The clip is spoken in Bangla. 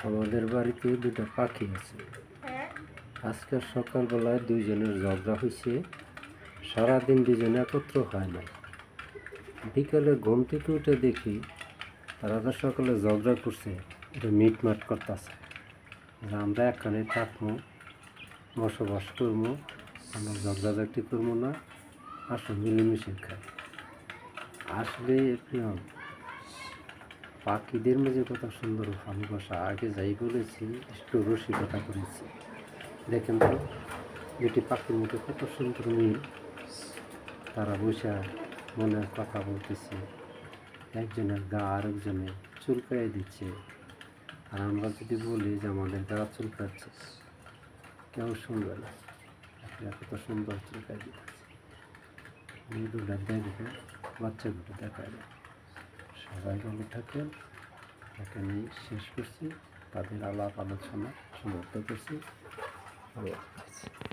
আমাদের বাড়িতে দুটো পাখি আছে। আজকে সকালবেলায় দুইজনের ঝগড়া হয়েছে। সারাদিন দুজনে একত্র হয় না। বিকেলে ঘুম থেকে উঠে দেখি তারা সকালে ঝগড়া করছে, এটা মিটমাট করতেছে যে আমরা এখানে থাকবো, বসবাস করবো, আমরা ঝগড়াঝাটি করবো না, আসলে মিলেমিশে খাই। আসলে প্রিয়ম, পাখিদের মাঝে কত সুন্দর ভালোবাসা। আগে যাই বলেছি, একটু রসিকতা করেছি। দেখেন তো দুটি পাখির মধ্যে কত সুন্দর মিল। তারা বসে মনের কথা বলতেছে, একজনের গা আরেকজনের চুলকাই দিচ্ছে। আর আমরা যদি বলি যে আমাদের গা চুলকাচ্ছে, কেউ শুনবে না। কত সুন্দর চুলকাই দিতেছে। মেয়েগুলো দেখবে, বাচ্চাগুলো দেখায় না। সবাই ভালো থাকেন। এখানেই শেষ করছি। তাদের আলাপ আলোচনা সমাপ্ত করছি। আল্লাহ হাফেজ।